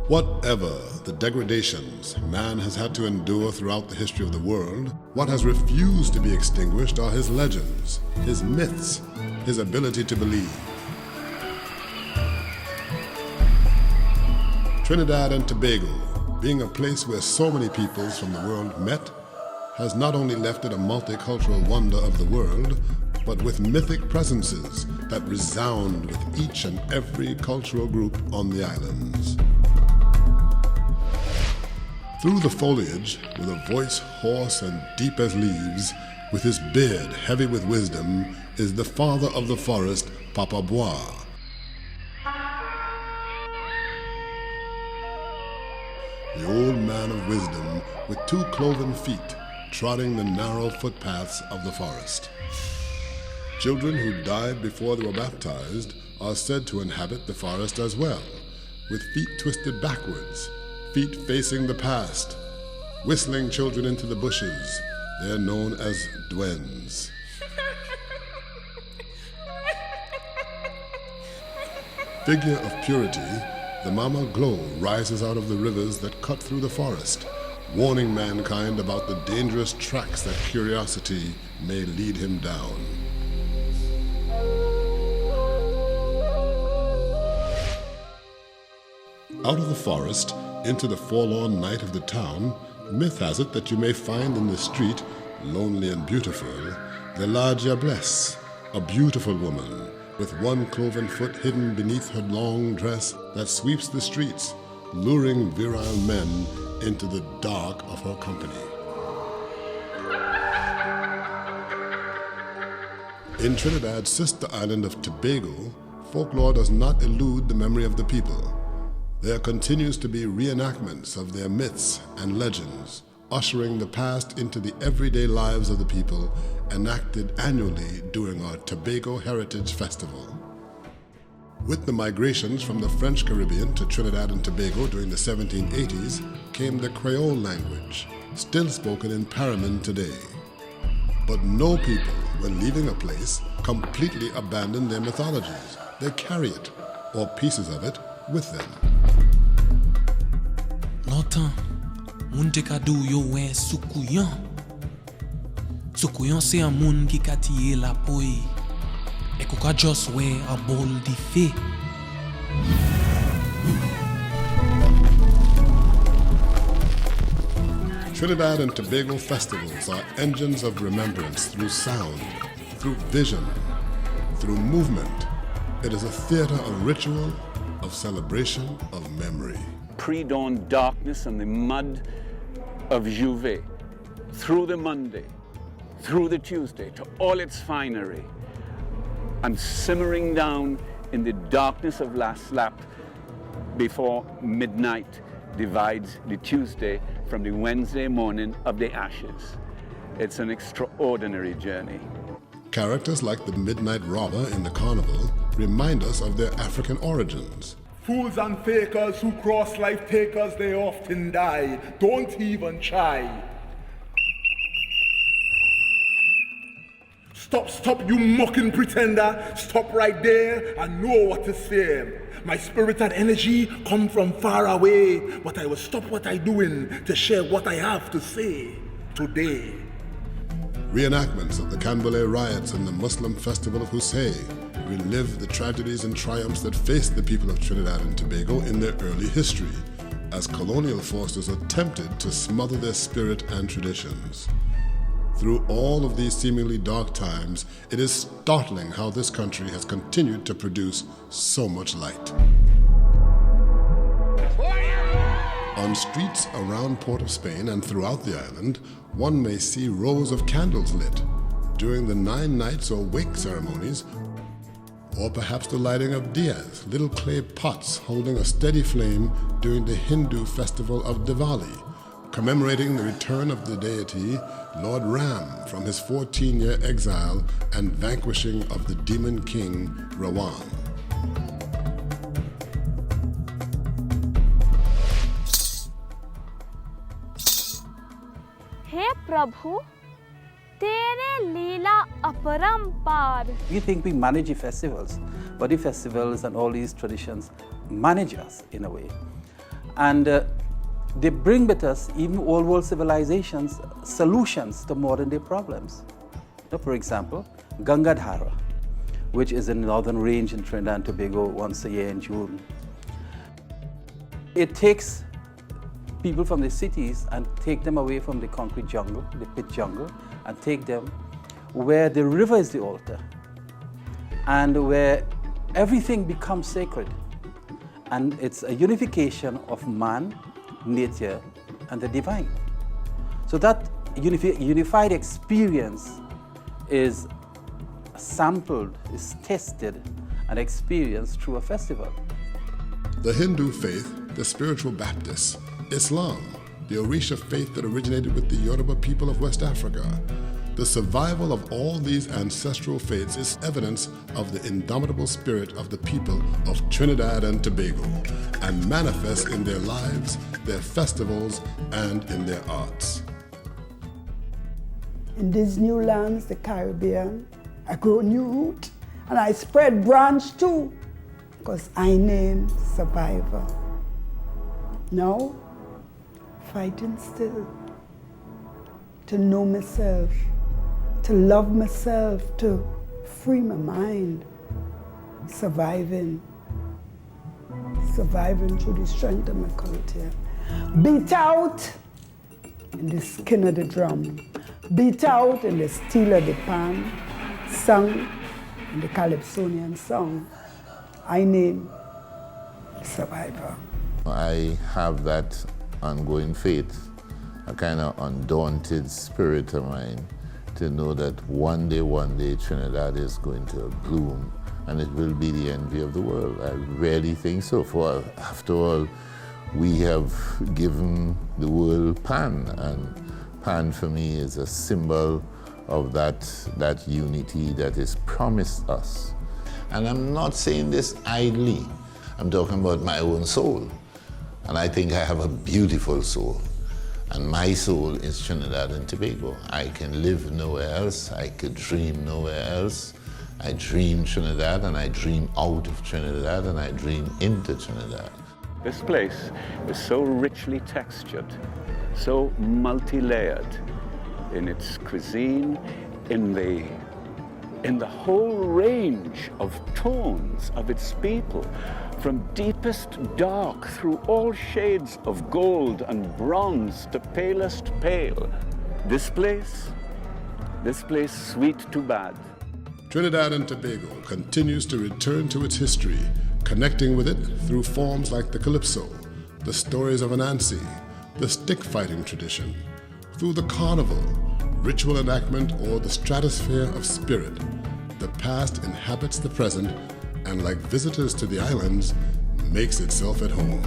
Whatever the degradations man has had to endure throughout the history of the world, what has refused to be extinguished are his legends, his myths, his ability to believe. Trinidad and Tobago, being a place where so many peoples from the world met, has not only left it a multicultural wonder of the world, but with mythic presences that resound with each and every cultural group on the islands. Through the foliage, with a voice hoarse and deep as leaves, with his beard heavy with wisdom, is the father of the forest, Papa Bois. The old man of wisdom with 2 cloven feet, trotting the narrow footpaths of the forest. Children who died before they were baptized are said to inhabit the forest as well, with feet twisted backwards, feet facing the past, whistling children into the bushes. They are known as duendes. Figure of purity, the Mama Glow rises out of the rivers that cut through the forest, warning mankind about the dangerous tracks that curiosity may lead him down. Out of the forest, into the forlorn night of the town, myth has it that you may find in the street, lonely and beautiful, the La Diablesse, a beautiful woman, with 1 cloven foot hidden beneath her long dress that sweeps the streets, luring virile men into the dark of her company. In Trinidad's sister island of Tobago, folklore does not elude the memory of the people. There continues to be reenactments of their myths and legends, ushering the past into the everyday lives of the people, enacted annually during our Tobago Heritage Festival. With the migrations from the French Caribbean to Trinidad and Tobago during the 1780s came the Creole language, still spoken in Paramin today. But no people, when leaving a place, completely abandon their mythologies. They carry it, or pieces of it, with them. Longtemps, moun te ka dou yo wè soukouyan. Soukouyan se an moun ki ka tiye la poe. E kou ka jos wè a bol di fe. Trinidad and Tobago festivals are engines of remembrance through sound, through vision, through movement. It is a theater of ritual, of celebration, of memory. Pre-dawn darkness and the mud of Juve, through the Monday, through the Tuesday, to all its finery, and simmering down in the darkness of last lap before midnight divides the Tuesday from the Wednesday morning of the ashes. It's an extraordinary journey. Characters like the Midnight Robber in the carnival remind us of their African origins. Fools and fakers who cross life takers, they often die. Don't even try. Stop, you mocking pretender. Stop right there and know what to say. My spirit and energy come from far away, but I will stop what I'm doing to share what I have to say today. Reenactments of the Canboulay riots and the Muslim festival of Hussein relive the tragedies and triumphs that faced the people of Trinidad and Tobago in their early history, as colonial forces attempted to smother their spirit and traditions. Through all of these seemingly dark times, it is startling how this country has continued to produce so much light. On streets around Port of Spain and throughout the island, one may see rows of candles lit during the 9 nights or wake ceremonies, or perhaps the lighting of diyas, little clay pots holding a steady flame during the Hindu festival of Diwali, commemorating the return of the deity Lord Ram from his 14-year exile and vanquishing of the demon king Rawan. हे प्रभु, तेरे लीला अपरंपार. We think we manage the festivals, but the festivals and all these traditions manage us in a way. And they bring with us, even old world civilizations, solutions to modern day problems. For example, Gangadhara, which is in the northern range in Trinidad and Tobago once a year in June. It takes people from the cities and take them away from the concrete jungle, the pit jungle, and take them where the river is the altar and where everything becomes sacred. And it's a unification of man, nature, and the divine. So that unified experience is sampled, is tested, and experienced through a festival. The Hindu faith, the spiritual Baptists, Islam, the Orisha faith that originated with the Yoruba people of West Africa. The survival of all these ancestral faiths is evidence of the indomitable spirit of the people of Trinidad and Tobago and manifests in their lives, their festivals, and in their arts. In these new lands, the Caribbean, I grow new root and I spread branch too, because I name survivor. Now, fighting still, to know myself, to love myself, to free my mind, surviving through the strength of my culture. Beat out in the skin of the drum, beat out in the steel of the pan, sung in the Calypsonian song. I name survivor. I have that ongoing faith, a kind of undaunted spirit of mine, to know that one day Trinidad is going to bloom and it will be the envy of the world. I really think so. For after all, we have given the world Pan, and Pan for me is a symbol of that unity that is promised us. And I'm not saying this idly. I'm talking about my own soul. And I think I have a beautiful soul. And my soul is Trinidad and Tobago. I can live nowhere else. I could dream nowhere else. I dream Trinidad and I dream out of Trinidad and I dream into Trinidad. This place is so richly textured, so multi-layered in its cuisine, in the whole range of tones of its people, from deepest dark through all shades of gold and bronze to palest pale. This place sweet to bad. Trinidad and Tobago continues to return to its history, connecting with it through forms like the calypso, the stories of Anansi, the stick-fighting tradition, through the carnival, ritual enactment, or the stratosphere of spirit. The past inhabits the present and, like visitors to the islands, makes itself at home.